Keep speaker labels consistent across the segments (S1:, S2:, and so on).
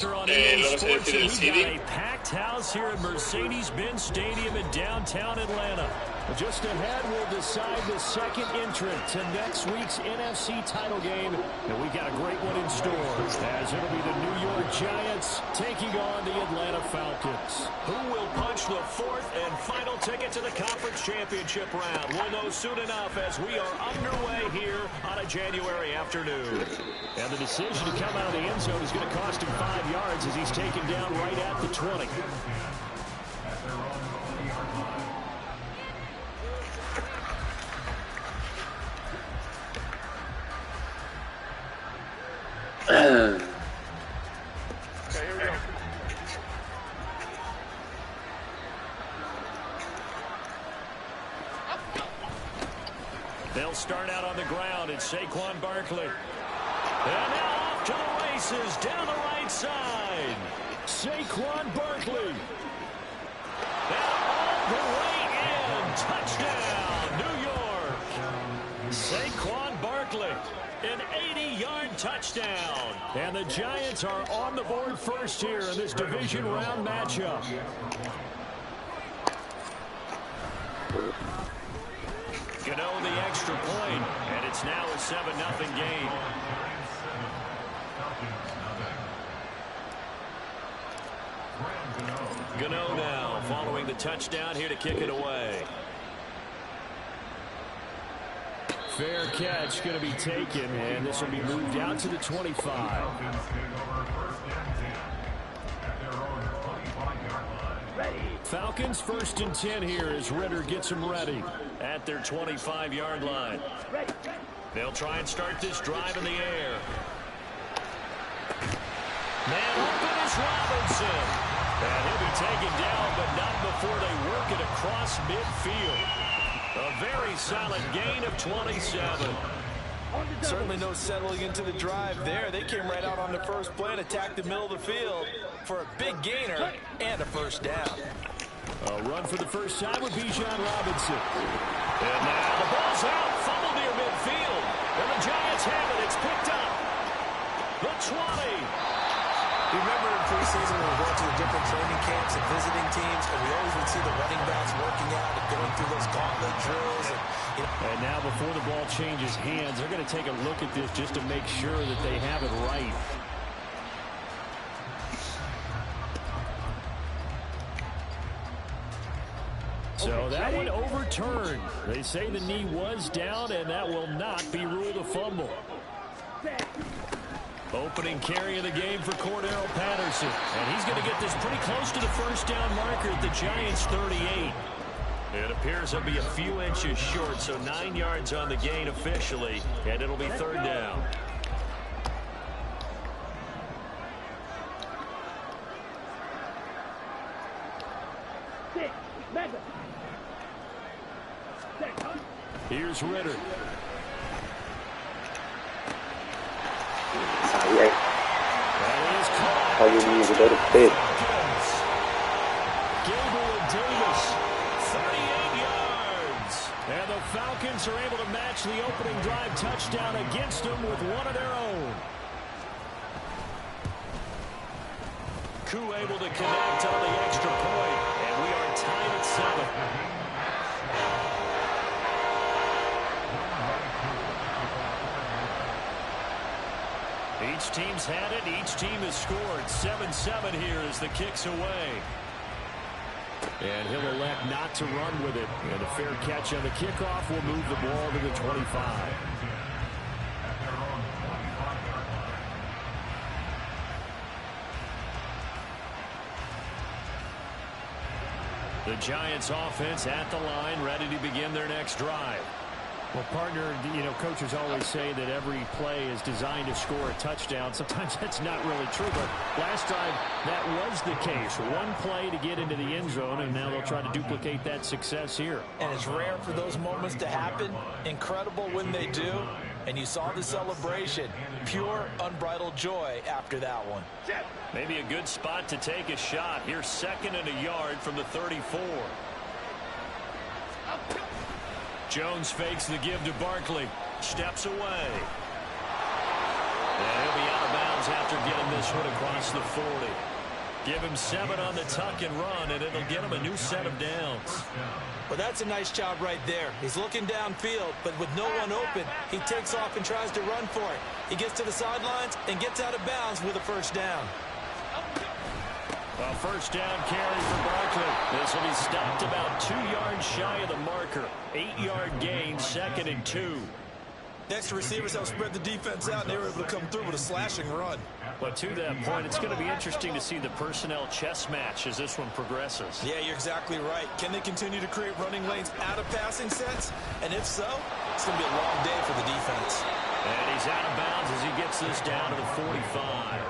S1: Luego se decide el
S2: We've got
S1: seeding.
S2: a packed house here at Mercedes-Benz Stadium in downtown Atlanta. Just ahead, we'll decide the second entrant to next week's NFC title game. And we've got a great one in store, as it'll be the New York Giants taking on the Atlanta Falcons. Who will punch the fourth and final ticket to the conference championship round? We'll know soon enough as we are underway here on a January afternoon. And the decision to come out of the end zone is going to cost him 5 yards as he's taken down right at the 20. They'll start out on the ground. It's Saquon Barkley. And now off to the races down the right side. Saquon Barkley. And all the way in. Touchdown, New York. Saquon Barkley. An 80-yard touchdown. And the Giants are on the board first here in this division round matchup. Gano the extra point, and it's now a 7-0 game. Gano now following the touchdown here to kick it away. Fair catch going to be taken, and this will be moved out to the 25. Falcons 1st and 10 here as Ritter gets them ready at their 25-yard line. They'll try and start this drive in the air. Man open is Robinson. And he'll be taken down, but not before they work it across midfield. A very solid gain of 27.
S3: Certainly no settling into the drive there. They came right out on the first play and attacked the middle of the field for a big gainer and a first down.
S2: A run for the first time with Bijan Robinson. And now the ball's out, fumbled near midfield. And the Giants have it. It's picked up. The 20.
S3: You remember in preseason when we went to the different training camps and visiting teams, and we always would see the running backs working out and going through those gauntlet drills. And
S2: now before the ball changes hands, they're going to take a look at this just to make sure that they have it right. So that one overturned. They say the knee was down, and that will not be ruled a fumble. Opening carry of the game for Cordero Patterson. And he's going to get this pretty close to the first down marker at the Giants' 38. It appears he'll be a few inches short, so 9 yards on the gain officially, and it'll be 3rd down. Here's Ritter.
S4: How you need to go to bed.
S2: Gabriel Davis, 38 yards. And the Falcons are able to match the opening drive touchdown against them with one of their own. Koo able to connect on the extra point, and we are tied at 7. Each team's had it. Each team has scored. 7-7 here as the kick's away. And he'll elect not to run with it. And a fair catch on the kickoff will move the ball to the 25. The Giants offense at the line, ready to begin their next drive. Well, partner, you know, coaches always say that every play is designed to score a touchdown. Sometimes that's not really true, but last time that was the case. One play to get into the end zone, and now they'll try to duplicate that success here.
S3: And it's rare for those moments to happen. Incredible when they do. And you saw the celebration. Pure, unbridled joy after that one.
S2: Maybe a good spot to take a shot. Here's 2nd and a yard from the 34. Jones fakes the give to Barkley. Steps away. And he'll be out of bounds downs after getting this one across the 40. Give him 7 on the tuck and run, and it'll get him a new set of downs.
S3: Well, that's a nice job right there. He's looking downfield, but with no one open, he takes off and tries to run for it. He gets to the sidelines and gets out of bounds with a first down.
S2: A first down carry for Barkley. This will be stopped about 2 yards shy of the marker. 8-yard gain, 2nd and 2.
S3: Next, the receivers have spread the defense out, and they were able to come through with a slashing run.
S2: But to that point, it's going to be interesting to see the personnel chess match as this one progresses.
S3: Yeah, you're exactly right. Can they continue to create running lanes out of passing sets? And if so, it's going to be a long day for the defense.
S2: And he's out of bounds as he gets this down to the 45.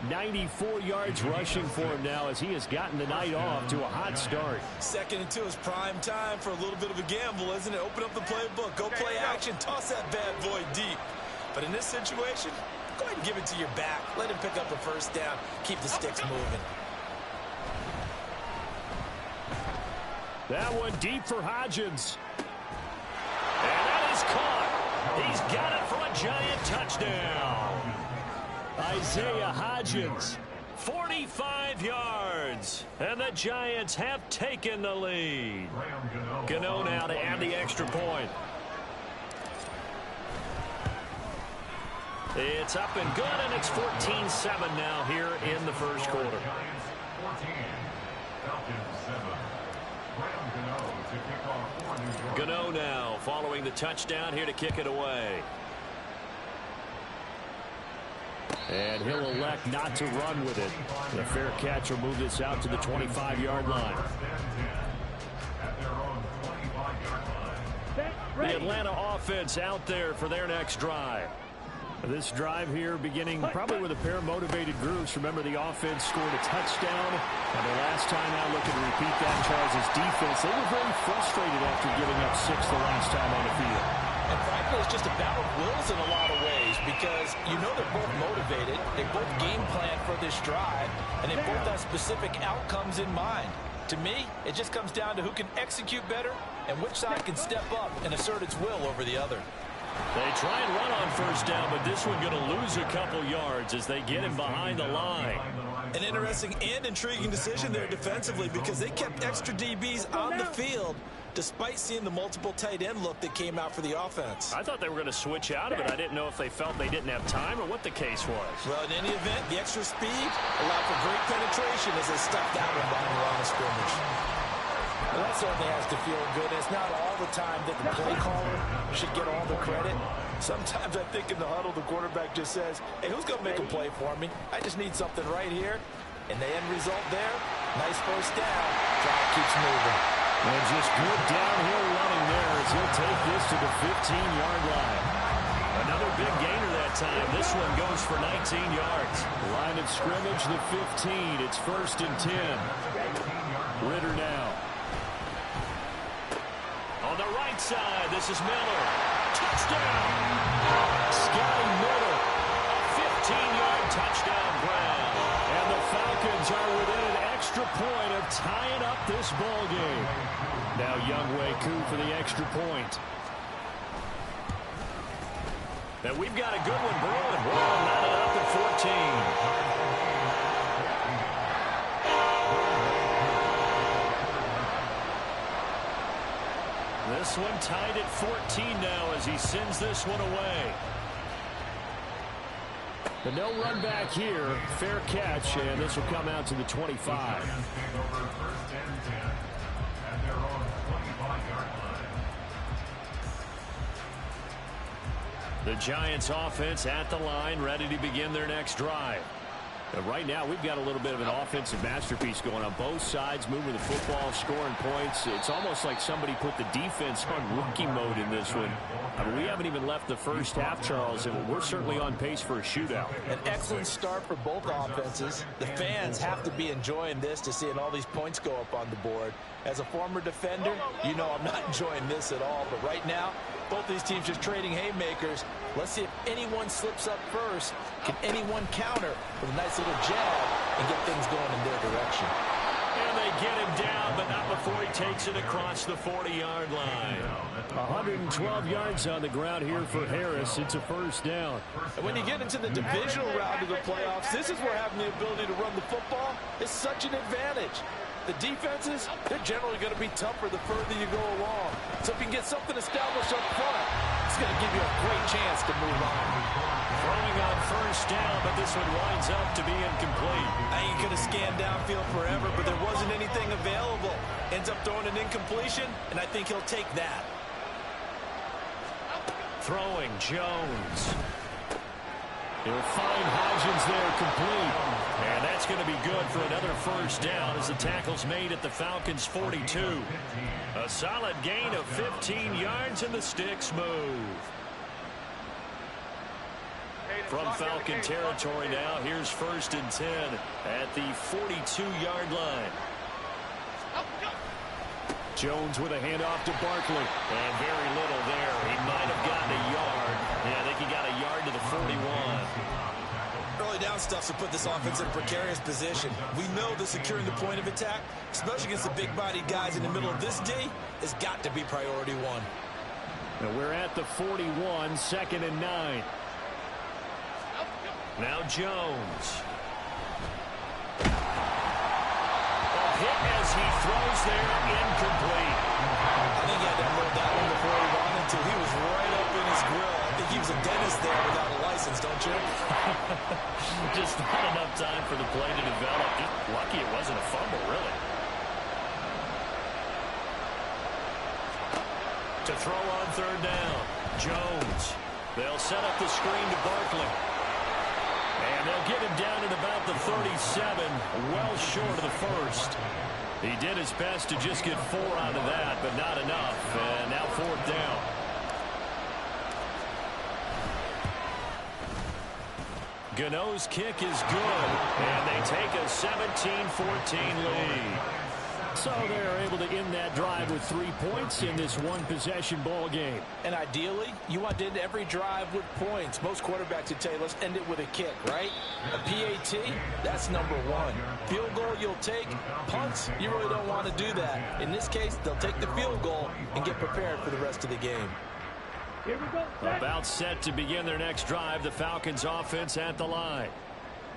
S2: 94 yards rushing for him now as he has gotten the night off to a hot start.
S3: 2nd and 2 is prime time for a little bit of a gamble, isn't it? Open up the playbook, go play action, toss that bad boy deep. But in this situation, go ahead and give it to your back. Let him pick up a first down. Keep the sticks moving.
S2: That one deep for Hodgins. And that is caught. He's got it for a giant touchdown. Isaiah Hodgins, 45 yards, and the Giants have taken the lead. Gano now to add the extra point. It's up and good, and it's 14-7 now here in the first quarter. Gano now following the touchdown here to kick it away. And he'll elect not to run with it. The fair catch will move this out to the 25-yard line. The Atlanta offense out there for their next drive. This drive here beginning probably with a pair of motivated groups. Remember, the offense scored a touchdown. And the last time out, looking to repeat that, Charles' defense, they were very frustrated after giving up 6 the last time on the field.
S3: And frankly, it's just a battle of wills in a lot of ways because you know they're both motivated. They both game plan for this drive, and they both have specific outcomes in mind. To me, it just comes down to who can execute better and which side can step up and assert its will over the other.
S2: They try and run on first down, but this one going to lose a couple yards as they get him behind the line.
S3: An interesting and intriguing decision there defensively because they kept extra DBs on the field despite seeing the multiple tight end look that came out for the offense.
S2: I thought they were going to switch out of it. I didn't know if they felt they didn't have time or what the case was.
S3: Well, in any event, the extra speed allowed for great penetration as they stuffed that one behind the line of scrimmage. Well, that certainly has to feel good. It's not all the time that the play caller should get all the credit. Sometimes I think in the huddle, the quarterback just says, hey, who's going to make a play for me? I just need something right here. And the end result there, nice first down. Drive keeps moving.
S2: And just good downhill running there as he'll take this to the 15-yard line. Another big gainer that time. This one goes for 19 yards. Line of scrimmage, the 15. It's 1st and 10. Ritter now. On the right side, this is Miller. Touchdown! Scotty Miller. 15-yard touchdown grab. And the Falcons are within an extra point of tying up this ball game. Now Younghoe Koo for the extra point. And we've got a good one brewing. Well, not enough at 14. This one tied at 14 now as he sends this one away. But no run back here. Fair catch, and this will come out to the 25. The Giants offense at the line, ready to begin their next drive. And right now, we've got a little bit of an offensive masterpiece going on both sides, moving the football, scoring points. It's almost like somebody put the defense on rookie mode in this one. I mean, we haven't even left the first half, Charles, and we're certainly on pace for a shootout.
S3: An excellent start for both offenses. The fans have to be enjoying this to seeing all these points go up on the board. As a former defender, you know I'm not enjoying this at all. But right now, both these teams just trading haymakers. Let's see if anyone slips up first. Can anyone counter with a nice little jab and get things going in their direction?
S2: And And they get him down, but not before he takes it across the 40-yard line. 112 yards on the ground here for Harris. It's a first down.
S3: And when you get into the divisional round of the playoffs, this is where having the ability to run the football is such an advantage. The defenses, they're generally going to be tougher the further you go along. So if you can get something established up front, it's going to give you a great chance to move on.
S2: Throwing on first down, but this one winds up to be incomplete.
S3: I ain't going to scan downfield forever, but there wasn't anything available. Ends up throwing an incompletion, and I think he'll take that.
S2: Throwing Jones. He'll find Hodgins there complete. And that's going to be good for another first down as the tackle's made at the Falcons' 42. A solid gain of 15 yards and the sticks move. From Falcon territory now, here's 1st and 10 at the 42-yard line. Jones with a handoff to Barkley. And very little there. He might have gotten a yard. Yeah, I think he got a yard to the 41.
S3: Early down stuff to put this offense in a precarious position. We know that securing the point of attack, especially against the big-bodied guys in the middle of this D, has got to be priority one.
S2: Now we're at the 41, 2nd and 9. Now Jones. A hit as he throws there, incomplete.
S3: I think he had to unload that one before he wanted to. He was right up in his grill. I think he was a dentist there without a license, don't you?
S2: Just not enough time for the play to develop. Just lucky it wasn't a fumble, really. To throw on 3rd down, Jones. They'll set up the screen to Barkley. And they'll get him down at about the 37, well short of the first. He did his best to just get 4 out of that, but not enough. And now 4th down. Gano's kick is good, and they take a 17-14 lead. So they're able to end that drive with 3 points in this one-possession ball game.
S3: And ideally, you want to end every drive with points. Most quarterbacks would tell you, let's end it with a kick, right? A PAT, that's number 1. Field goal you'll take. Punts, you really don't want to do that. In this case, they'll take the field goal and get prepared for the rest of the game.
S2: Here we go. About set to begin their next drive, the Falcons offense at the line.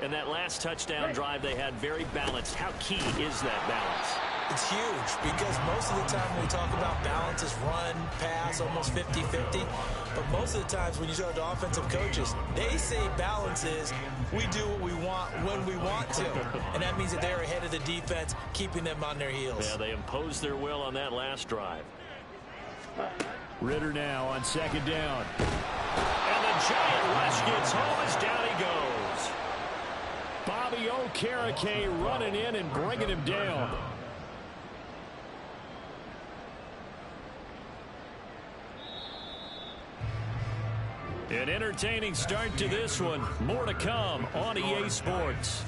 S2: And that last touchdown drive they had very balanced. How key is that balance?
S3: It's huge because most of the time when we talk about balance is run, pass, almost 50-50. But most of the times when you talk to offensive coaches, they say balance is we do what we want when we want to. And that means that they're ahead of the defense, keeping them on their heels.
S2: Yeah, they imposed their will on that last drive. Ritter now on 2nd down. And the giant rush gets home as down he goes. Bobby Okereke running in and bringing him down. An entertaining start to this one. More to come on EA Sports.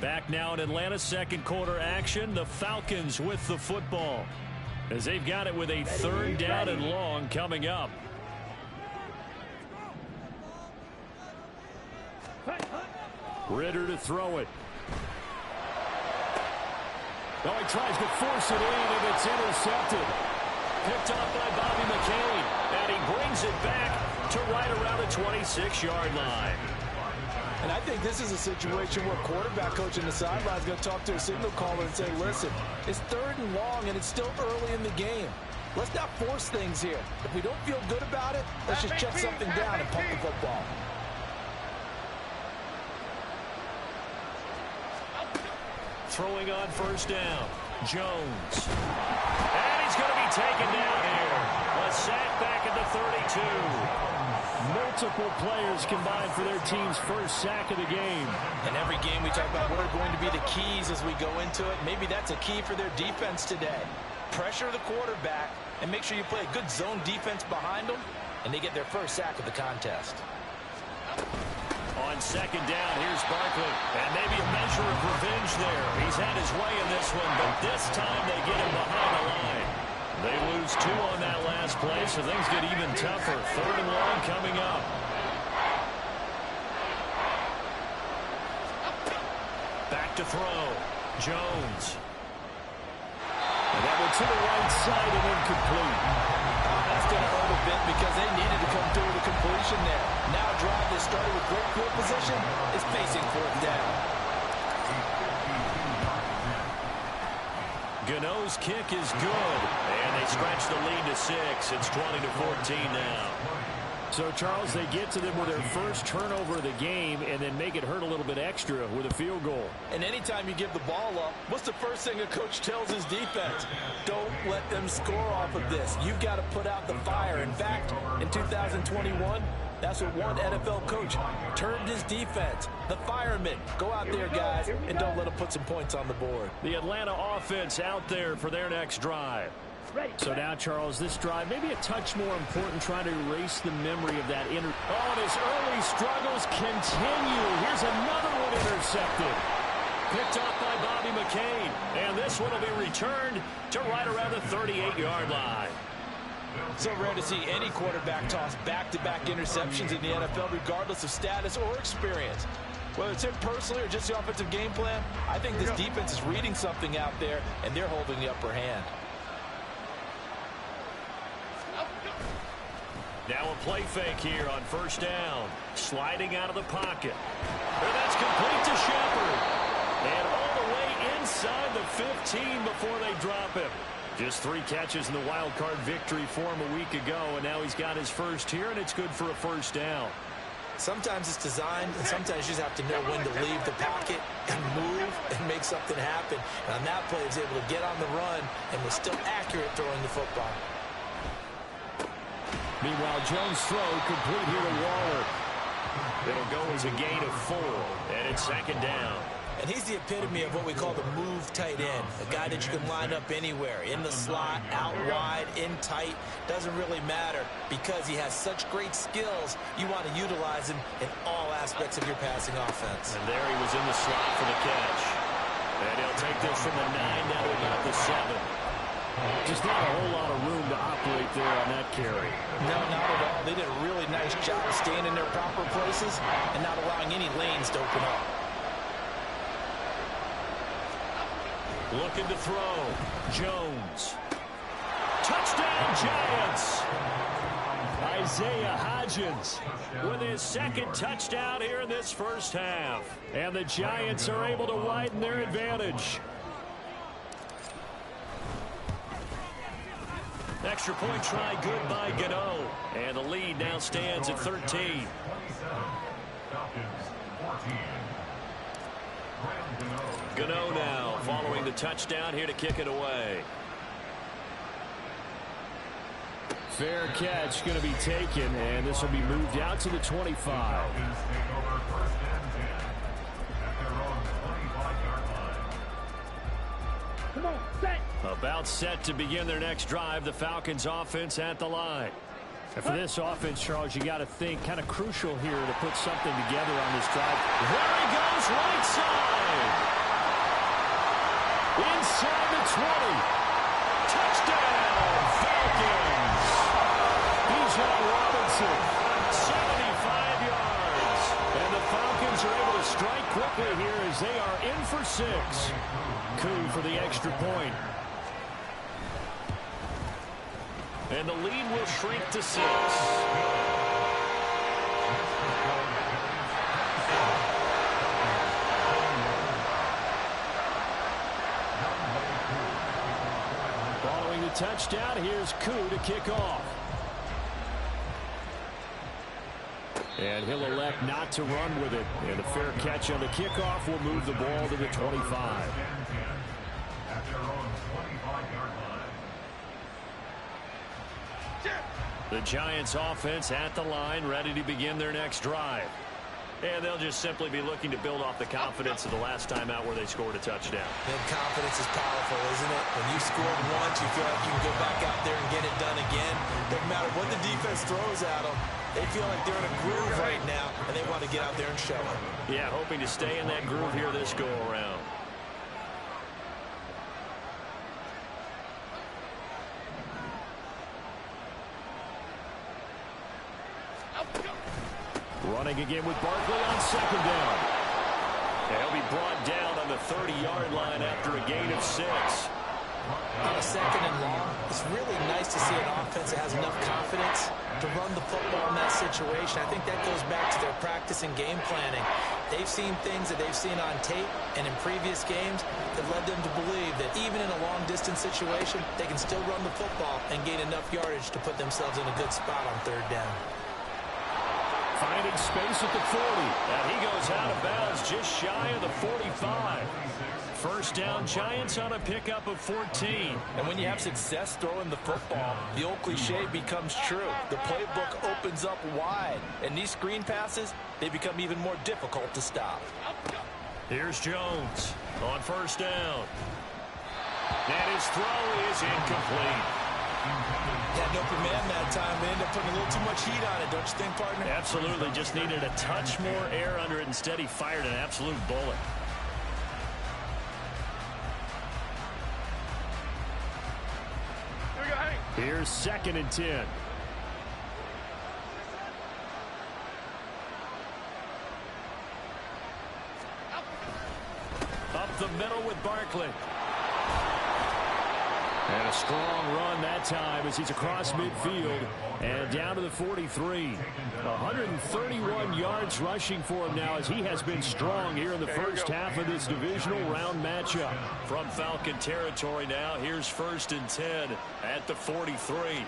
S2: Back now in Atlanta, 2nd quarter action. The Falcons with the football as they've got it with a 3rd down and long coming up. Ritter to throw it. Oh, he tries to force it in, and it's intercepted. Picked off by Bobby McCain, and he brings it back to right around the 26-yard line.
S3: And I think this is a situation where quarterback coach in the sideline is going to talk to a signal caller and say, listen, it's 3rd and long, and it's still early in the game. Let's not force things here. If we don't feel good about it, let's just check something down and pump the football.
S2: Throwing on 1st down, Jones. And he's going to be taken down here. A sack back at the 32. Multiple players combined for their team's first sack of the game.
S3: In every game we talk about what are going to be the keys as we go into it. Maybe that's a key for their defense today. Pressure the quarterback and make sure you play a good zone defense behind them, and they get their first sack of the contest.
S2: On 2nd down, here's Barkley. And maybe a measure of revenge there. He's had his way in this one, but this time they get him behind the line. They lose 2 on that last play, so things get even tougher. 3rd and long coming up. to throw. Jones. And that one to the right side and incomplete.
S3: That's going to hurt a bit because they needed to come through with a completion there. Now a drive that started with great field position is facing fourth down.
S2: Gano's kick is good. And they stretch the lead to 6. It's 20-14 now. So, Charles, they get to them with their first turnover of the game and then make it hurt a little bit extra with a field goal.
S3: And anytime you give the ball up, what's the first thing a coach tells his defense? Don't let them score off of this. You've got to put out the fire. In fact, in 2021, that's what one NFL coach termed his defense. The firemen. Go out there, guys, and don't let them put some points on the board.
S2: The Atlanta offense out there for their next drive. So now, Charles, this drive may be a touch more important, trying to erase the memory of that Oh, and his early struggles continue. Here's another one intercepted. Picked off by Bobby McCain. And this one will be returned to right around the 38-yard line.
S3: So rare to see any quarterback toss back-to-back interceptions in the NFL, regardless of status or experience. Whether it's him personally or just the offensive game plan, I think this defense is reading something out there, and they're holding the upper hand.
S2: Now a play fake here on first down. Sliding out of the pocket. And that's complete to Shepard. And all the way inside the 15 before they drop him. Just 3 catches in the wild card victory for him a week ago, and now he's got his first here, and it's good for a first down.
S3: Sometimes it's designed, and sometimes you just have to know when to leave the pocket and move and make something happen. And on that play, he was able to get on the run and was still accurate throwing the football.
S2: Meanwhile, Jones' throw complete here to Waller. It'll go as a gain of 4, and it's second down.
S3: And he's the epitome of what we call the move tight end, a guy that you can line up anywhere, in the slot, out wide, in tight, doesn't really matter because he has such great skills. You want to utilize him in all aspects of your passing offense.
S2: And there he was in the slot for the catch. And he'll take this from the 9 down to about the 7. Just not a whole lot of room to operate there on that carry.
S3: No, not at all. They did a really nice job staying in their proper places and not allowing any lanes to open up.
S2: Looking to throw. Jones. Touchdown, Giants. Isaiah Hodgins with his second touchdown here in this first half. And the Giants are able to widen their advantage. Extra point try good by Gano. And the lead now stands at 13. Gano now following the touchdown here to kick it away. Fair catch going to be taken, and this will be moved out to the 25.
S5: Come on, set.
S2: About set to begin their next drive. The Falcons offense at the line. And for this offense, Charles, you got to think kind of crucial here to put something together on this drive. There he goes, right side. Inside the 20. Touchdown, Falcons. Bijan Robinson, 75 yards. And the Falcons are able to strike quickly here as they are in for 6. Coup for the extra point. And the lead will shrink to 6. Following the touchdown, here's Coup to kick off. And he'll elect not to run with it. And a fair catch on the kickoff will move the ball to the 25. The Giants offense at the line, ready to begin their next drive. And they'll just simply be looking to build off the confidence of the last time out where they scored a touchdown.
S3: And confidence is powerful, isn't it? When you scored once, you feel like you can go back out there and get it done again. Doesn't matter what the defense throws at them. They feel like they're in a groove right now, and they want to get out there and show it.
S2: Yeah, hoping to stay in that groove here this go-around. Running again with Barkley on second down. And he'll be brought down on the 30-yard line after a gain of 6.
S3: On a 2nd and long, it's really nice to see an offense that has enough confidence to run the football in that situation. I think that goes back to their practice and game planning. They've seen things that they've seen on tape and in previous games that led them to believe that even in a long-distance situation, they can still run the football and gain enough yardage to put themselves in a good spot on 3rd down.
S2: Finding space at the 40, and he goes out of bounds just shy of the 45. First down, Giants on a pickup of 14.
S3: And when you have success throwing the football, the old cliche becomes true. The playbook opens up wide, and these screen passes, they become even more difficult to stop.
S2: Here's Jones on 1st down. And his throw is incomplete.
S3: Had no command that time. They ended up putting a little too much heat on it, don't you think, partner?
S2: Absolutely. Just needed a touch more air under it. Instead, he fired an absolute bullet. Here's 2nd and 10. Up the middle with Barkley. And a strong run that time as he's across midfield and down to the 43. 131 yards rushing for him now as he has been strong here in the first half of this divisional round matchup. From Falcon territory now, here's 1st and 10 at the 43.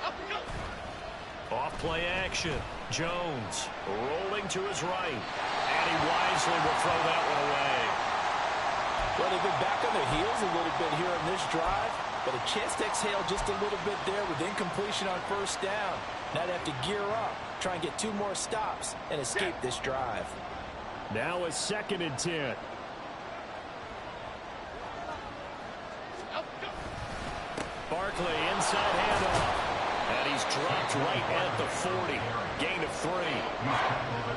S2: Off play action. Jones rolling to his right. And he wisely will throw that one away.
S3: Well, they've been back on their heels a little bit here on this drive, but a chance to exhale just a little bit there with incompletion on 1st down. Now they have to gear up, try and get 2 more stops, and escape this drive.
S2: Now a 2nd and 10. Barkley inside handoff. And he's dropped right at the 40. Gain of 3.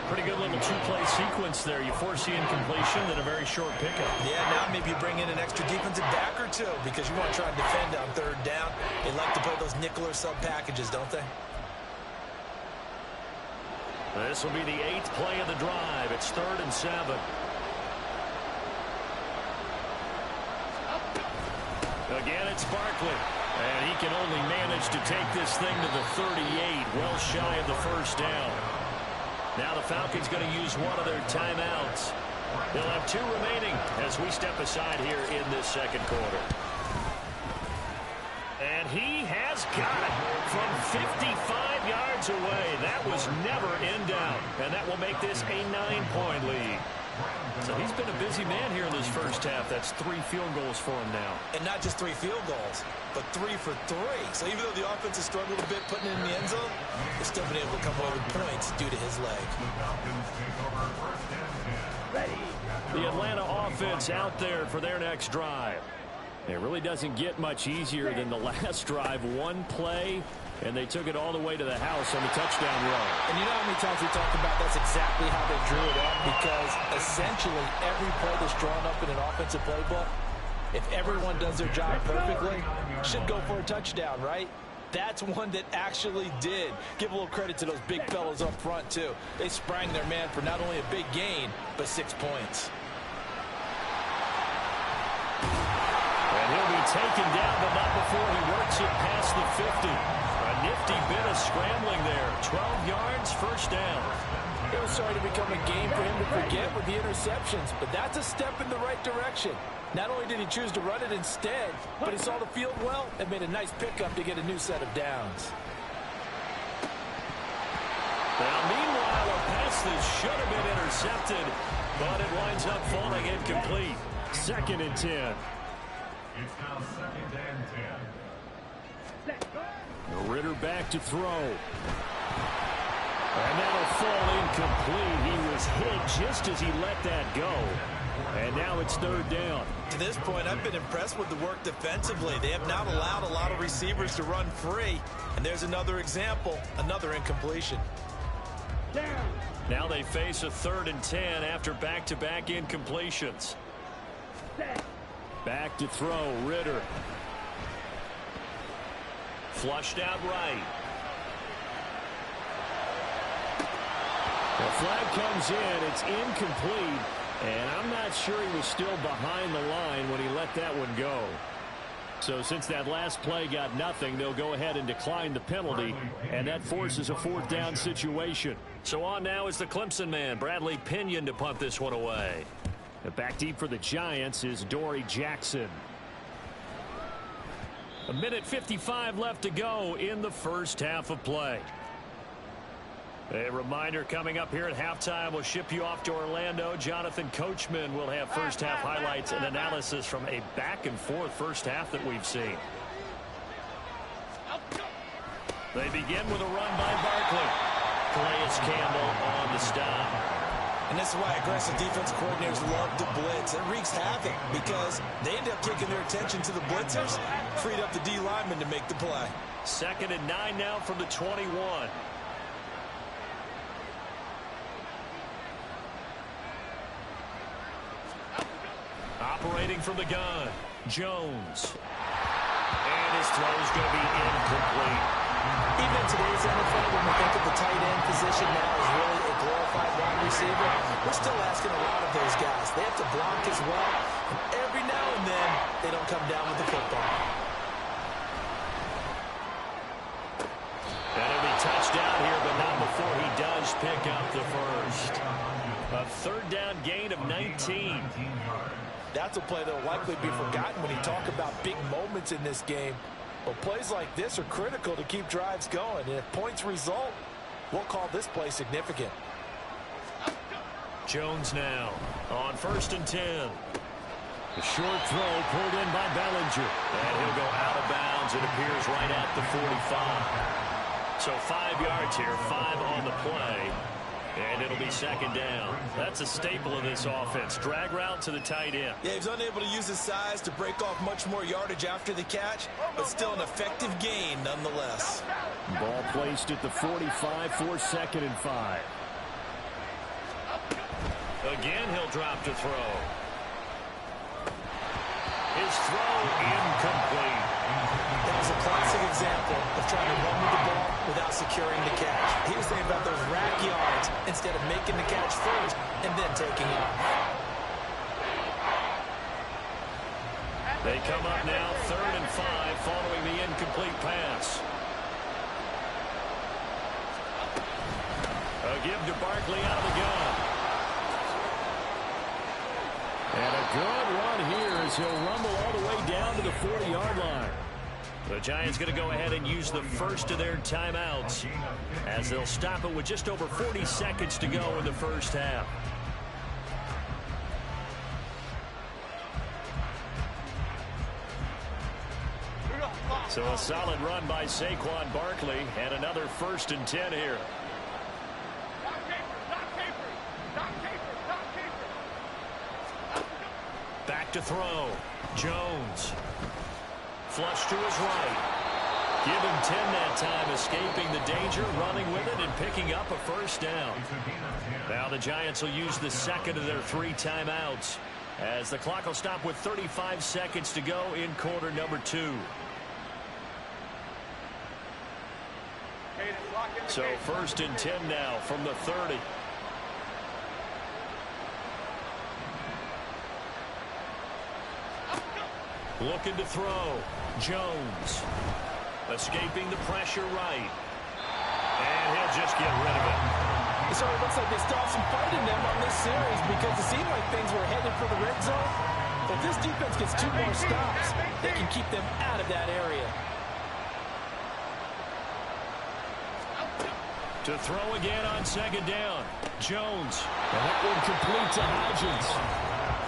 S2: Pretty good little 2-play sequence there. You foresee incompletion and a very short pickup.
S3: Yeah, now maybe you bring in an extra defensive back or 2 because you want to try and defend on 3rd down. They like to play those nickel or sub packages, don't they?
S2: This will be the 8th play of the drive. It's 3rd and 7. Again, it's Barkley. And he can only manage to take this thing to the 38, well shy of the 1st down. Now the Falcons going to use one of their timeouts. They'll have 2 remaining as we step aside here in this 2nd quarter. And he has got it from 55 yards away. That was never in doubt. And that will make this a 9-point lead. So he's been a busy man here in this first half. That's 3 field goals for him now.
S3: And not just 3 field goals, but 3 for 3. So even though the offense has struggled a bit putting it in the end zone, they've still been able to come away with points due to his leg.
S2: The Atlanta offense out there for their next drive. It really doesn't get much easier than the last drive. 1 play, and they took it all the way to the house on the touchdown run.
S3: And you know how many times we talked about that's exactly how they drew it up? Because essentially every play that's drawn up in an offensive playbook, if everyone does their job perfectly, should go for a touchdown, right? That's one that actually did. Give a little credit to those big fellows up front, too. They sprang their man for not only a big gain, but 6 points.
S2: And he'll be taken down, but not before he works it past the 50. A nifty bit of scrambling there. 12 yards, 1st down.
S3: It was starting to become a game for him to forget with the interceptions, but that's a step in the right direction. Not only did he choose to run it instead, but he saw the field well and made a nice pickup to get a new set of downs.
S2: Now, meanwhile, a pass that should have been intercepted, but it winds up falling incomplete. 2nd and 10.
S1: It's now 2nd and 10.
S2: Ritter back to throw. And that'll fall incomplete. He was hit just as he let that go. And now it's 3rd down.
S3: To this point, I've been impressed with the work defensively. They have not allowed a lot of receivers to run free. And there's another example, another incompletion.
S2: Now they face a 3rd and 10 after back-to-back incompletions. Back to throw, Ritter. Flushed out right. The flag comes in. It's incomplete. And I'm not sure he was still behind the line when he let that one go. So since that last play got nothing, they'll go ahead and decline the penalty, and that forces a 4th down situation.
S5: So on now is the Clemson man, Bradley Pinion, to punt this one away.
S2: Back deep for the Giants is Dory Jackson. 1:55 left to go in the first half of play. A reminder coming up here at halftime, we'll ship you off to Orlando. Jonathan Coachman will have first half highlights and analysis from a back and forth first half that we've seen. They begin with a run by Barkley. Calais Campbell on the stop.
S3: And this is why aggressive defense coordinators love to blitz. It wreaks havoc because they end up taking their attention to the blitzers, freed up the D lineman to make the play.
S5: 2nd and 9 now from the 21.
S2: Operating from the gun, Jones. And his throw is going to be incomplete.
S3: Even in today's NFL, when we think of the tight end position now as really a glorified wide receiver, we're still asking a lot of those guys. They have to block as well, and every now and then, they don't come down with the football.
S2: That'll be touchdown here, but not before he does pick up the first. A 3rd down gain of 19.
S3: That's a play that will likely be forgotten when you talk about big moments in this game. But plays like this are critical to keep drives going. And if points result, we'll call this play significant.
S2: Jones now on 1st and 10. The short throw pulled in by Bellinger. And he'll go out of bounds. It appears right at the 45. So 5 yards here, 5 on the play. And it'll be 2nd down. That's a staple of this offense. Drag route to the tight end.
S3: Yeah, he's unable to use his size to break off much more yardage after the catch, but still an effective gain nonetheless.
S2: Ball placed at the 45 for 2nd and 5. Again, he'll drop to throw. His throw incomplete.
S3: That was a classic example of trying to run with the ball without securing the catch. He was thinking about those rack yards instead of making the catch first and then taking off.
S2: They come up now 3rd and 5 following the incomplete pass. A give to Barkley out of the gun. And a good run here as he'll rumble all the way down to the 40-yard line. The Giants going to go ahead and use the first of their timeouts as they'll stop it with just over 40 seconds to go in the first half. So a solid run by Saquon Barkley and another 1st and 10 here. Back to throw. Jones. Flush to his right. Give him 10 that time, escaping the danger, running with it, and picking up a 1st down. Now the Giants will use the 2nd of their 3 timeouts as the clock will stop with 35 seconds to go in quarter number 2. So 1st and 10 now from the 30. Looking to throw. Jones. Escaping the pressure right. And he'll just get rid of it.
S3: So it looks like they still have some fight in them on this series because it seemed like things were headed for the red zone. But if this defense gets 2 more stops, they can keep them out of that area.
S2: To throw again on 2nd down. Jones. And that one complete to Hodgins.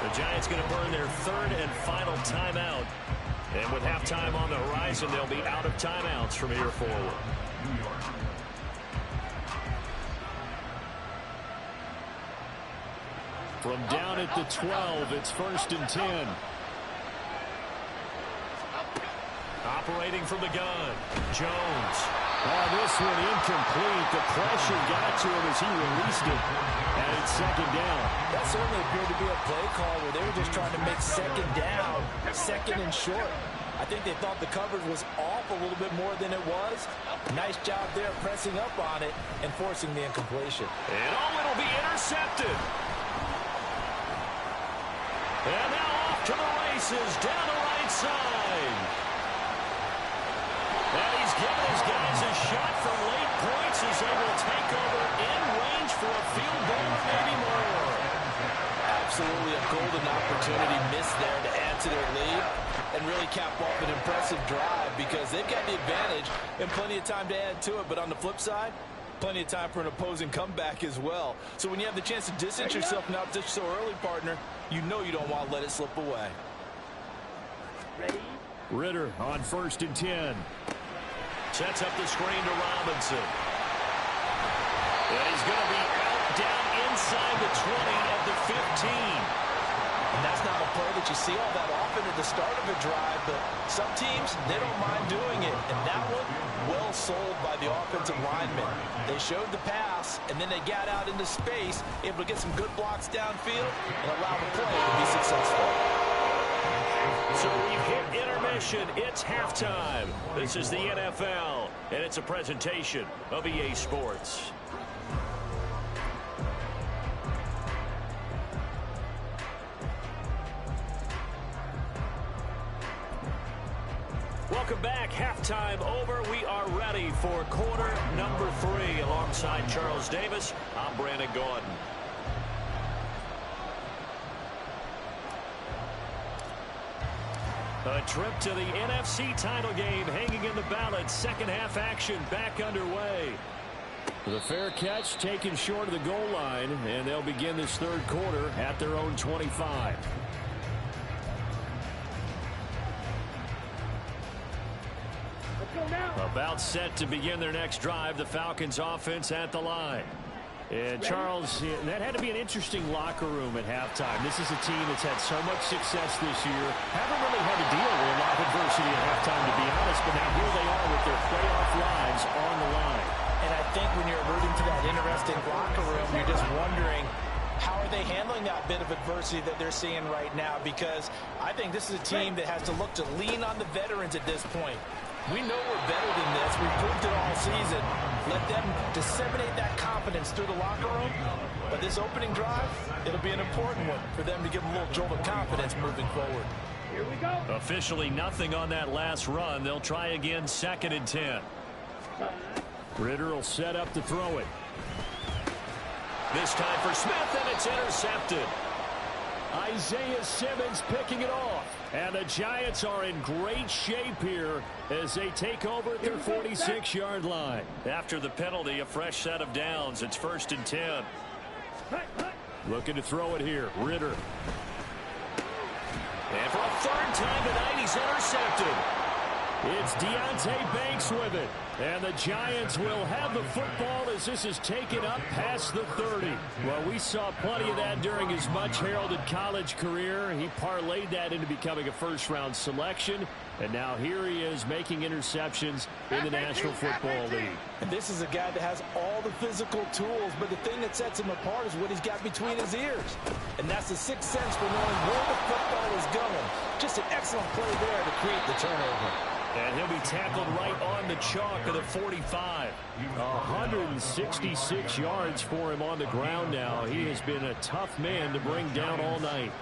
S2: The Giants going to burn their 3rd and final timeout. And with halftime on the horizon, they'll be out of timeouts from here forward. From down at the 12, it's 1st and 10. Operating from the gun. Jones. Oh, this one incomplete. The pressure got to him as he released it. And it's 2nd down.
S3: That certainly appeared to be a play call where they were just trying to make 2nd down, 2nd and short. I think they thought the coverage was off a little bit more than it was. Nice job there pressing up on it and forcing the incompletion.
S2: And it'll be intercepted. races down the right side. And he's given his guys a shot for late points as they will take over in range for a field goal or maybe more.
S3: Absolutely a golden opportunity missed there to add to their lead and really cap off an impressive drive because they've got the advantage and plenty of time to add to it. But on the flip side, plenty of time for an opposing comeback as well. So when you have the chance to distance yourself now just so early, partner, you know you don't want to let it slip away.
S2: Ritter on 1st and 10. Sets up the screen to Robinson. And he's going to be out down inside the 20 at the 15.
S3: And that's not a play that you see all that often at the start of a drive, but some teams, they don't mind doing it. And that one, well sold by the offensive lineman. They showed the pass, and then they got out into space, able to get some good blocks downfield and allow the play to be successful.
S2: So we've hit intermission. It's halftime. This is the NFL, and it's a presentation of EA Sports. Welcome back. Halftime over. We are ready for quarter number 3. Alongside Charles Davis, I'm Brandon Gordon. A trip to the NFC title game hanging in the balance. Second half action back underway. The fair catch taken short of the goal line, and they'll begin this third quarter at their own 25. About set to begin their next drive. The Falcons offense at the line. And Charles, that had to be an interesting locker room at halftime. This is a team that's had so much success this year. Haven't really had to deal with a lot of adversity at halftime, to be honest. But now here they are with their playoff lives on the line.
S3: And I think when you're alluding to that interesting locker room, you're just wondering, how are they handling that bit of adversity that they're seeing right now? Because I think this is a team that has to look to lean on the veterans at this point. We know we're better than this. We've proved it all season. Let them disseminate that confidence through the locker room. But this opening drive, it'll be an important one for them to give them a little jolt of confidence moving forward.
S2: Here we go. Officially nothing on that last run. They'll try again 2nd and 10. Ritter will set up to throw it. This time for Smith, and it's intercepted. Isaiah Simmons picking it off. And the Giants are in great shape here as they take over at their 46-yard line. After the penalty, a fresh set of downs. It's 1st and 10. Looking to throw it here. Ritter. And for a third time tonight, he's intercepted. It's Deonte Banks with it. And the Giants will have the football as this is taken up past the 30. Well, we saw plenty of that during his much-heralded college career. He parlayed that into becoming a first-round selection. And now here he is making interceptions in the National Football League.
S3: And this is a guy that has all the physical tools, but the thing that sets him apart is what he's got between his ears. And that's the sixth sense for knowing where the football is going. Just an excellent play there to create the turnover.
S2: And he'll be tackled right on the chalk of the 45. 166 yards for him on the ground now. He has been a tough man to bring down all night.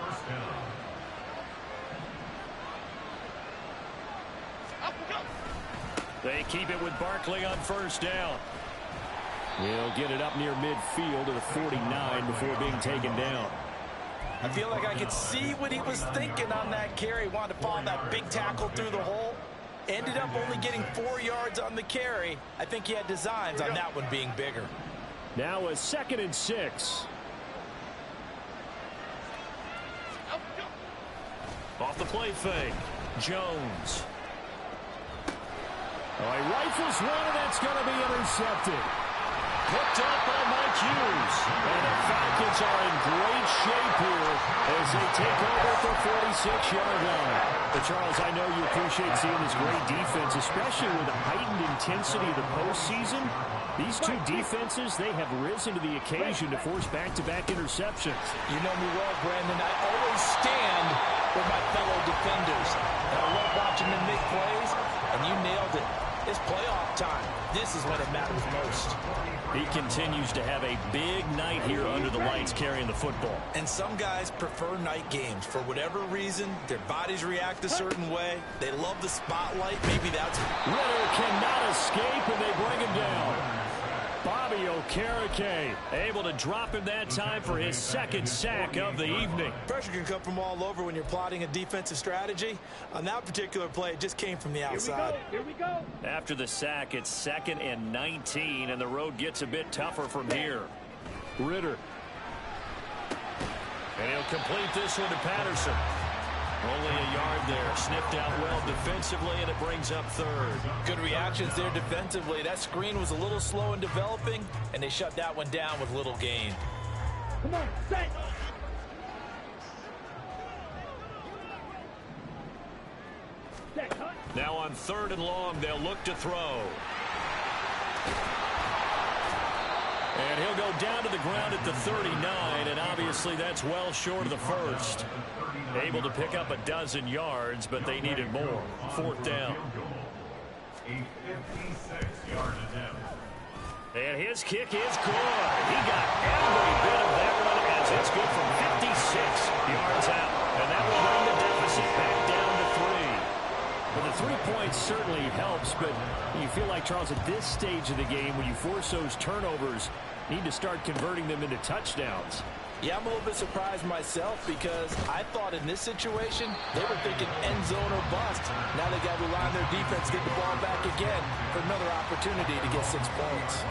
S2: They keep it with Barkley on 1st down. He'll get it up near midfield to the 49 before being taken down.
S3: I feel like I could see what he was thinking on that carry. Wanted to follow that big tackle through the hole. Ended up only getting 4 yards on the carry. I think he had designs on that one being bigger.
S2: Now a 2nd and 6. Off the play fake. Jones. Oh, he rifles one, and that's going to be intercepted. Picked up by Mike Hughes. And the Falcons are in great shape here as they take over at the 46-yard line. But Charles, I know you appreciate seeing this great defense, especially with the heightened intensity of the postseason. These two defenses, they have risen to the occasion to force back-to-back interceptions.
S3: You know me well, Brandon. I always stand with my fellow defenders. And I love watching them make plays, and you nailed it. It's playoff time. This is when it matters most.
S2: He continues to have a big night here under the lights carrying the football.
S3: And some guys prefer night games. For whatever reason, their bodies react a certain way. They love the spotlight. Maybe that's...
S2: Ritter cannot escape, and they bring him down. Bobby Okereke able to drop him that time for his second sack of the evening.
S3: Pressure can come from all over when you're plotting a defensive strategy. On that particular play, it just came from the outside.
S1: Here we go.
S2: After the sack, it's 2nd and 19, and the road gets a bit tougher from here. Ritter. And he'll complete this one to Patterson. Only a yard there. Sniffed out well defensively, and it brings up 3rd.
S3: Good reactions there defensively. That screen was a little slow in developing, and they shut that one down with little gain.
S1: Come on, set.
S2: Now on 3rd and long, they'll look to throw. And he'll go down to the ground at the 39, and obviously that's well short of the first. Able to pick up a dozen yards, but they needed more. 4th down.
S1: A 56-yard attempt.
S2: And his kick is good. He got every bit of that one as it's good from 56 yards out. And that will bring the deficit back down to 3. Well, the 3 points certainly helps, but you feel like, Charles, at this stage of the game, when you force those turnovers, need to start converting them into touchdowns.
S3: Yeah, I'm a little bit surprised myself because I thought in this situation they were thinking end zone or bust. Now they got to rely on their defense to get the ball back again for another opportunity to get 6 points.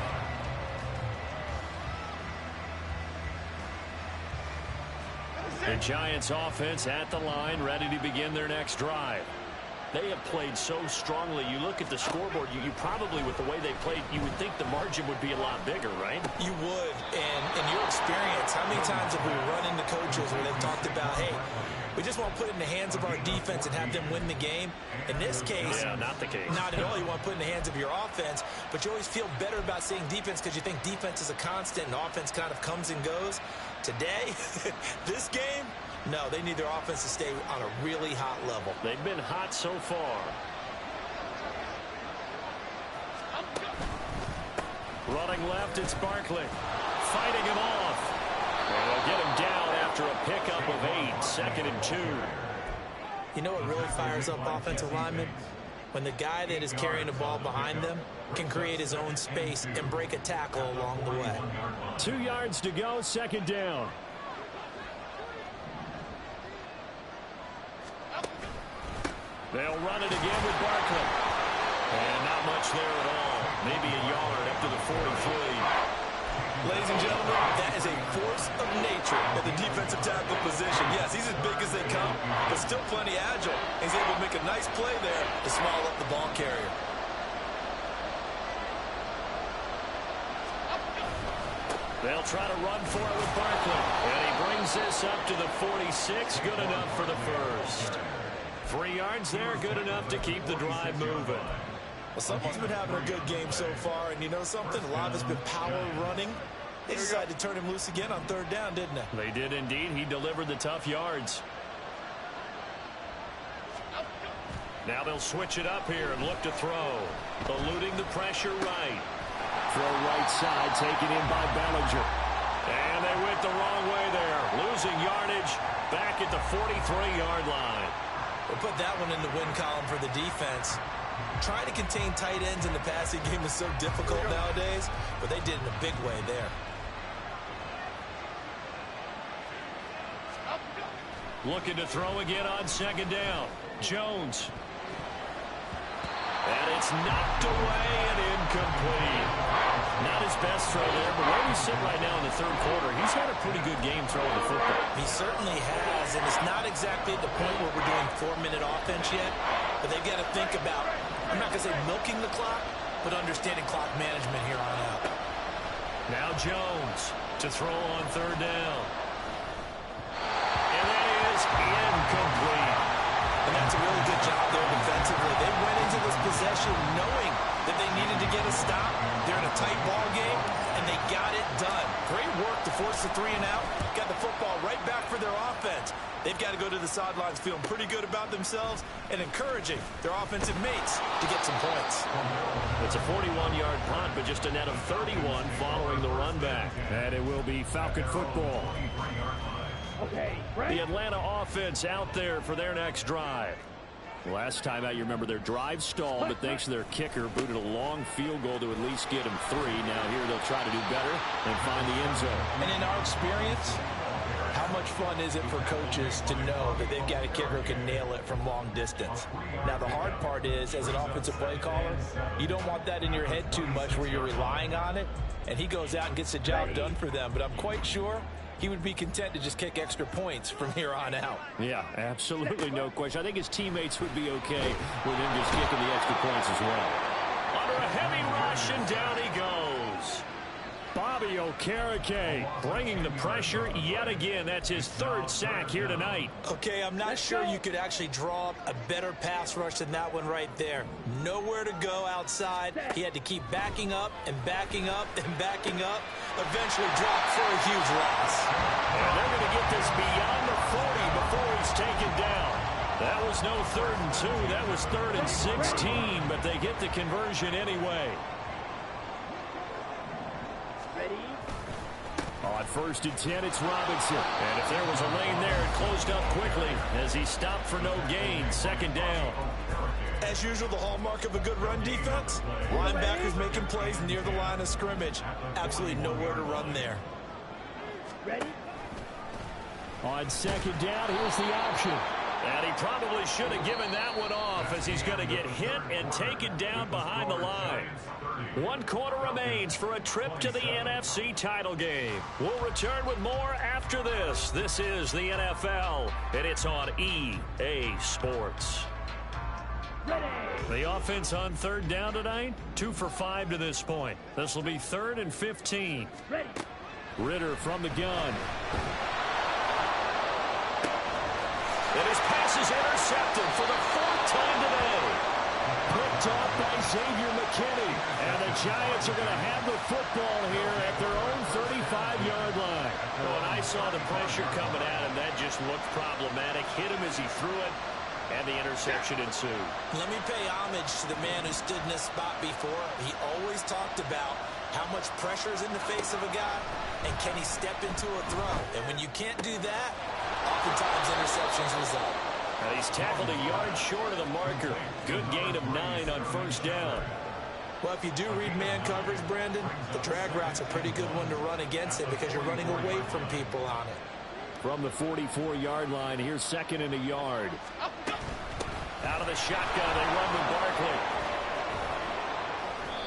S2: The Giants offense at the line, ready to begin their next drive. They have played so strongly. You look at the scoreboard, you probably, with the way they played, you would think the margin would be a lot bigger, right?
S3: You would. And in your experience, how many times have we run into coaches where they've talked about, hey, we just want to put it in the hands of our defense and have them win the game? In this case,
S2: yeah, not the case.
S3: Not at all. You want to put it in the hands of your offense, but you always feel better about saying defense because you think defense is a constant and offense kind of comes and goes. Today, this game, no, they need their offense to stay on a really hot level.
S2: They've been hot so far. Running left, it's Barkley. Fighting him off. And they'll get him down after a pickup of 8. 2nd and 2.
S3: You know what really fires up offensive linemen? When the guy that is carrying the ball behind them can create his own space and break a tackle along the way.
S2: 2 yards to go, 2nd down. They'll run it again with Barkley. And not much there at all. Maybe a yard up to the 43.
S3: Ladies and gentlemen, that is a force of nature at the defensive tackle position. Yes, he's as big as they come, but still plenty agile. He's able to make a nice play there to small up the ball carrier.
S2: They'll try to run for it with Barkley. And he brings this up to the 46. Good enough for the first. 3 yards there, good enough to keep the drive moving.
S3: Well, someone's been having a good game so far, and you know something? A lot of it's been power running. They decided to turn him loose again on 3rd down, didn't they?
S2: They did indeed. He delivered the tough yards. Now they'll switch it up here and look to throw. Eluding the pressure right. Throw right side, taken in by Bellinger. And they went the wrong way there. Losing yardage back at the 43-yard line.
S3: We'll put that one in the win column for the defense. Trying to contain tight ends in the passing game is so difficult nowadays, but they did it in a big way there.
S2: Looking to throw again on 2nd down. Jones. And it's knocked away and incomplete. Not his best throw there, but where we sit right now in the 3rd quarter, he's had a pretty good game throwing the football.
S3: He certainly has, and it's not exactly at the point where we're doing 4-minute offense yet, but they've got to think about, I'm not going to say milking the clock, but understanding clock management here on out.
S2: Now Jones to throw on 3rd down. And that is incomplete.
S3: And that's a really good job there defensively. They went into this possession knowing that they needed to get a stop. They're in a tight ball game, and they got it done. Great work to force the 3 and out. Got the football right back for their offense. They've got to go to the sidelines feeling pretty good about themselves and encouraging their offensive mates to get some points.
S2: It's a 41-yard punt, but just a net of 31 following the run back. And it will be Falcon football. The Atlanta offense out there for their next drive. Last time out, you remember their drive stalled, but thanks to their kicker, booted a long field goal to at least get them 3. Now here they'll try to do better and find the end zone.
S3: And in our experience, how much fun is it for coaches to know that they've got a kicker who can nail it from long distance? Now, the hard part is, as an offensive play caller, you don't want that in your head too much where you're relying on it, and he goes out and gets the job done for them. But I'm quite sure he would be content to just kick extra points from here on out.
S2: Yeah, absolutely no question. I think his teammates would be okay with him just kicking the extra points as well. Under a heavy rush, and down he goes. Bobby Okereke bringing the pressure yet again. That's his 3rd sack here tonight.
S3: Okay, I'm not sure you could actually draw up a better pass rush than that one right there. Nowhere to go outside. He had to keep backing up and backing up and backing up. Eventually dropped for a huge loss.
S2: And they're going to get this beyond the 40 before he's taken down. That was no 3rd and 2. That was 3rd and 16, but they get the conversion anyway. On 1st and 10, it's Robinson. And if there was a lane there, it closed up quickly as he stopped for no gain. 2nd down.
S3: As usual, the hallmark of a good run defense, linebackers making plays near the line of scrimmage. Absolutely nowhere to run there.
S2: On 2nd down, here's the option. And he probably should have given that one off as he's going to get hit and taken down behind the line. 1 quarter remains for a trip to the NFC title game. We'll return with more after this. This is the NFL, and it's on EA Sports. The offense on 3rd down tonight, 2 for 5 to this point. This will be 3rd and 15. Ritter from the gun. And his pass is intercepted for the 4th time today. Picked off by Xavier McKinney. And the Giants are going to have the football here at their own 35-yard line. When I saw the pressure coming at him, that just looked problematic. Hit him as he threw it, and the interception ensued.
S3: Let me pay homage to the man who stood in this spot before. He always talked about how much pressure is in the face of a guy, and can he step into a throw. And when you can't do that, oftentimes interceptions result.
S2: And he's tackled a yard short of the marker. Good gain of 9 on 1st down.
S3: Well, if you do read man coverage, Brandon, the drag route's a pretty good one to run against it because you're running away from people on it.
S2: From the 44-yard line, here's 2nd and a yard. Out of the shotgun, they run with Barkley.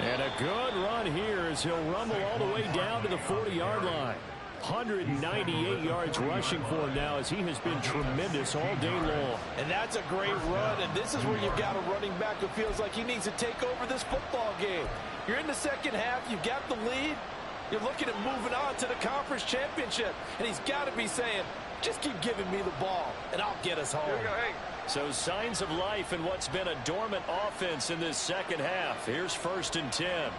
S2: And a good run here as he'll rumble all the way down to the 40-yard line. 198 yards rushing for him now as he has been tremendous all day long.
S3: And that's a great run, and this is where you've got a running back who feels like he needs to take over this football game. You're in the 2nd half, you've got the lead, you're looking at moving on to the conference championship, and he's got to be saying, just keep giving me the ball, and I'll get us home.
S2: So signs of life in what's been a dormant offense in this 2nd half. Here's 1st and 10.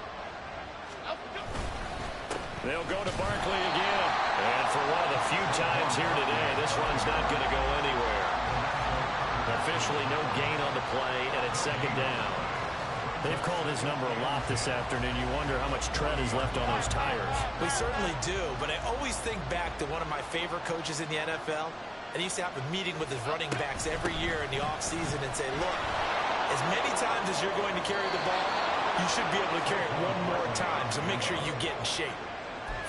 S2: They'll go to Barkley again. And for one of the few times here today, this run's not going to go anywhere. Officially no gain on the play, and it's 2nd down. They've called his number a lot this afternoon. You wonder how much tread is left on those tires.
S3: We certainly do, but I always think back to one of my favorite coaches in the NFL, and he used to have a meeting with his running backs every year in the offseason and say, look, as many times as you're going to carry the ball, you should be able to carry it one more time, so make sure you get in shape.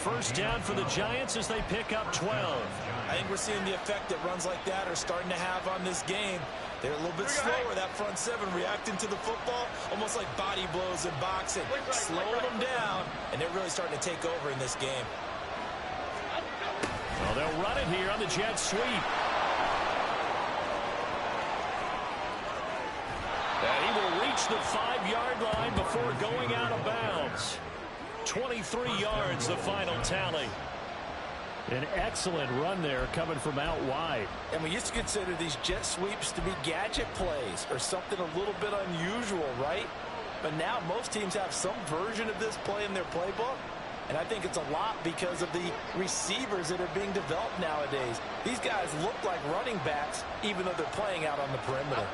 S2: 1st down for the Giants as they pick up 12.
S3: I think we're seeing the effect that runs like that are starting to have on this game. They're a little bit slower, that front 7 reacting to the football, almost like body blows in boxing. Slowing them down, and they're really starting to take over in this game.
S2: Well, they'll run it here on the jet sweep. And he will reach the 5-yard line before going out of bounds. 23 yards, the final tally. An excellent run there coming from out wide.
S3: And we used to consider these jet sweeps to be gadget plays or something a little bit unusual, right? But now most teams have some version of this play in their playbook. And I think it's a lot because of the receivers that are being developed nowadays. These guys look like running backs, even though they're playing out on the perimeter.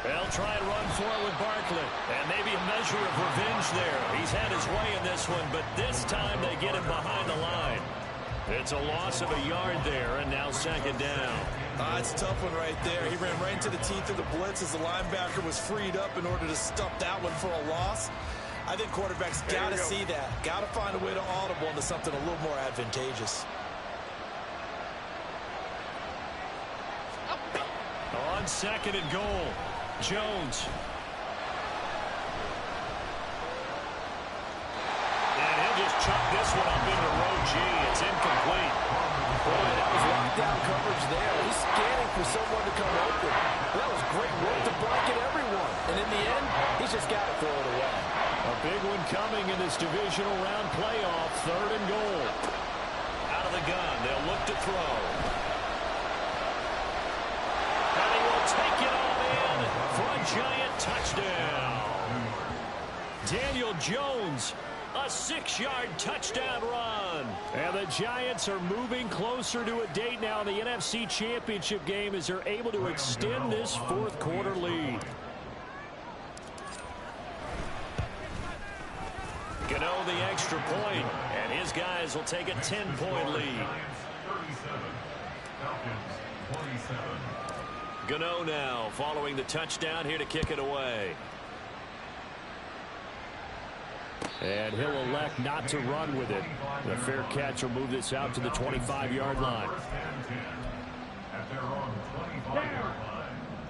S2: They'll try and run for it with Barkley. And maybe a measure of revenge there. He's had his way in this one, but this time they get him behind the line. It's a loss of a yard there, and now second down.
S3: It's a tough one right there. He ran right into the teeth of the blitz as the linebacker was freed up in order to stop that one for a loss. I think quarterbacks got to see that. Got to find a way to audible into something a little more advantageous.
S2: On second and goal, Jones. And he'll just chuck this one up into row G. It's incomplete.
S3: Boy, that was lockdown coverage there. He's scanning for someone to come open. That was great work to blanket everyone. And in the end, he's just got to throw it away.
S2: A big one coming in this divisional round playoff. Third and goal. Out of the gun. They'll look to throw. And he will take it all in for a giant touchdown. Daniel Jones, a 6-yard touchdown run. And the Giants are moving closer to a date now in the NFC Championship game as they're able to extend this fourth quarter lead. Gano the extra point, and his guys will take a 10-point lead.
S1: 37. Falcons 27.
S2: Gano now following the touchdown here to kick it away. And he'll elect not to run with it. The fair catch will move this out to the 25-yard line.
S1: First and 10 at their own 25-yard line.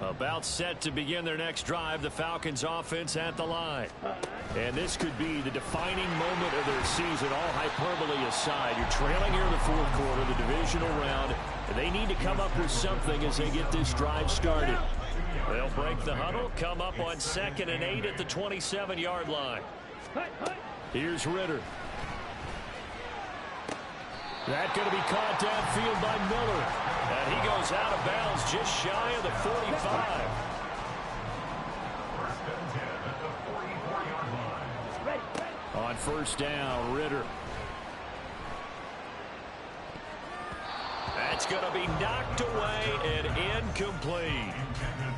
S2: About set to begin their next drive, the Falcons offense at the line. And this could be the defining moment of their season, all hyperbole aside. You're trailing here in the fourth quarter, the divisional round, and they need to come up with something as they get this drive started. They'll break the huddle, come up on 2nd and 8 at the 27-yard line. Here's Ritter. That's going to be caught downfield by Miller. And he goes out of bounds just shy of the 45.
S1: First and 10 at the 44-yard line.
S2: On first down, Ritter. That's going to be knocked away and incomplete.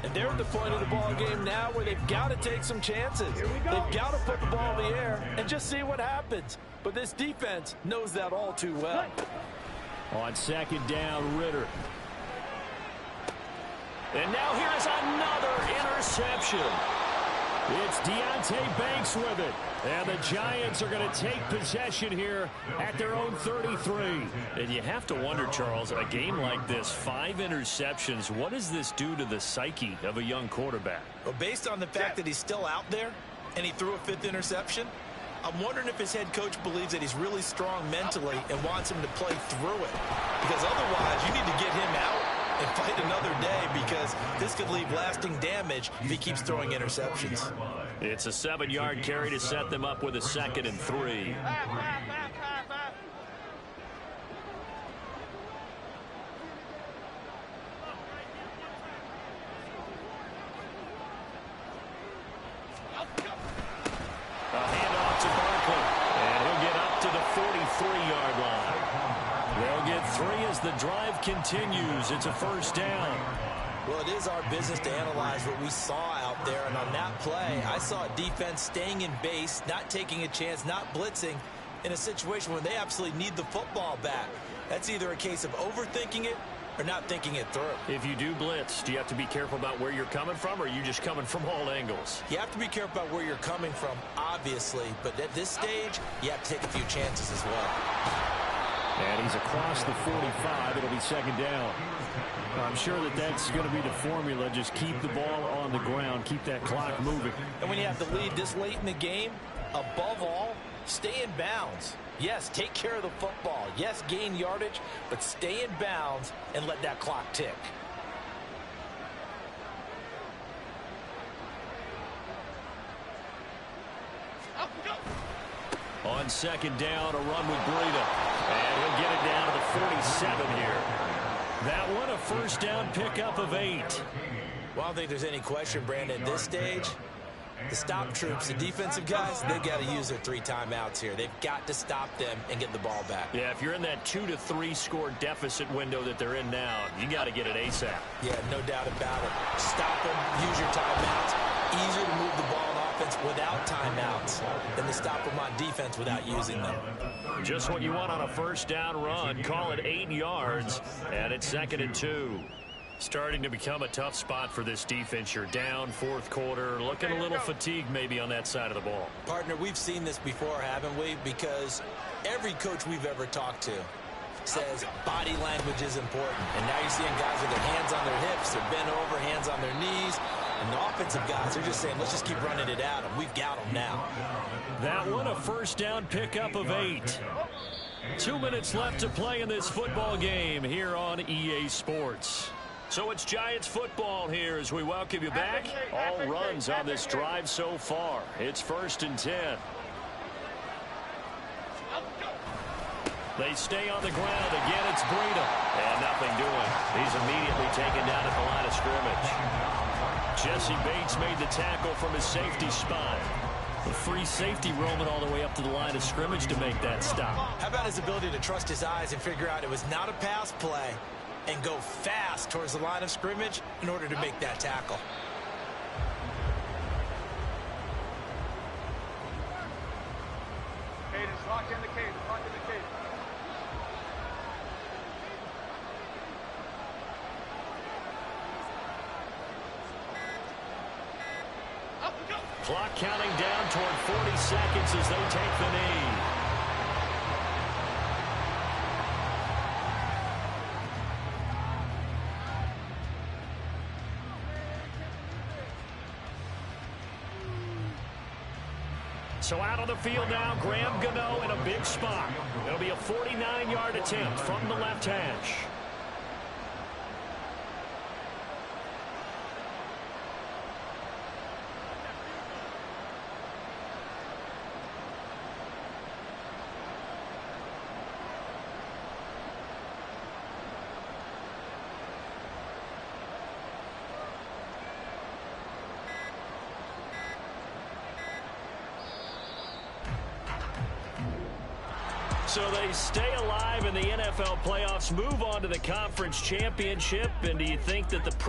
S3: And they're at the point of the ball game now where they've got to take some chances. They've got to put the ball in the air and just see what happens. But this defense knows that all too well.
S2: On second down, Ritter. And now here's another interception. It's Deonte Banks with it. And the Giants are going to take possession here at their own 33. And you have to wonder, Charles, a game like this, 5 interceptions, what does this do to the psyche of a young quarterback?
S3: Well, based on the fact that he's still out there and he threw a 5th interception, I'm wondering if his head coach believes that he's really strong mentally and wants him to play through it. Because otherwise, you need to get him out and fight another day, because this could leave lasting damage if he keeps throwing interceptions.
S2: It's a 7-yard carry to set them up with a 2nd and 3. A handoff to Barkley, and he'll get up to the 43-yard line. They'll get 3 as the drive continues. It's a first down.
S3: Well, it is our business to analyze what we saw out there, and on that play, I saw a defense staying in base, not taking a chance, not blitzing, in a situation where they absolutely need the football back. That's either a case of overthinking it or not thinking it through.
S2: If you do blitz, do you have to be careful about where you're coming from, or are you just coming from all angles?
S3: You have to be careful about where you're coming from, obviously, but at this stage, you have to take a few chances as well.
S2: And he's across the 45. It'll be second down. I'm sure that that's going to be the formula. Just keep the ball on the ground. Keep that clock moving.
S3: And when you have the lead this late in the game, above all, stay in bounds. Yes, take care of the football. Yes, gain yardage, but stay in bounds and let that clock tick.
S2: On second down, a run with Breida. And he'll get it down to the 47 here. That one, a first down pickup of 8.
S3: Well, I don't think there's any question, Brandon, at this stage, The stop troops, the defensive guys, they've got to use their 3 timeouts here. They've got to stop them and get the ball back.
S2: Yeah, if you're in that 2 to 3 score deficit window that they're in now, you got to get it ASAP.
S3: Yeah, no doubt about it. Stop them, use your timeouts. Easier to move the ball on offense without timeouts than to stop them on defense without using them.
S2: Just what you want on a first down run. Call it 8 yards, and it's 2nd and 2. Starting to become a tough spot for this defense. You're down, 4th quarter, looking a little fatigued maybe on that side of the ball.
S3: Partner, we've seen this before, haven't we? Because every coach we've ever talked to says body language is important. And now you're seeing guys with their hands on their hips, they're bent over, hands on their knees. And the offensive guys are just saying, let's just keep running it at them. We've got them now.
S2: That one, a first down pickup of 8. 2 minutes left to play in this football game here on EA Sports. So it's Giants football here as we welcome you back. All runs on this drive so far. It's 1st and 10. They stay on the ground. Again, it's Breida. And nothing doing. He's immediately taken down at the line of scrimmage. Jesse Bates made the tackle from his safety spot. The free safety roaming all the way up to the line of scrimmage to make that stop.
S3: How about his ability to trust his eyes and figure out it was not a pass play and go fast towards the line of scrimmage in order to make that tackle.
S1: Cadence, lock in the cadence, lock in the cadence.
S2: Clock counting down toward 40 seconds as they take the knee. So out on the field now, Graham Gano in a big spot. It'll be a 49-yard attempt from the left hash. So they stay alive in the NFL playoffs, move on to the conference championship, and do you think that the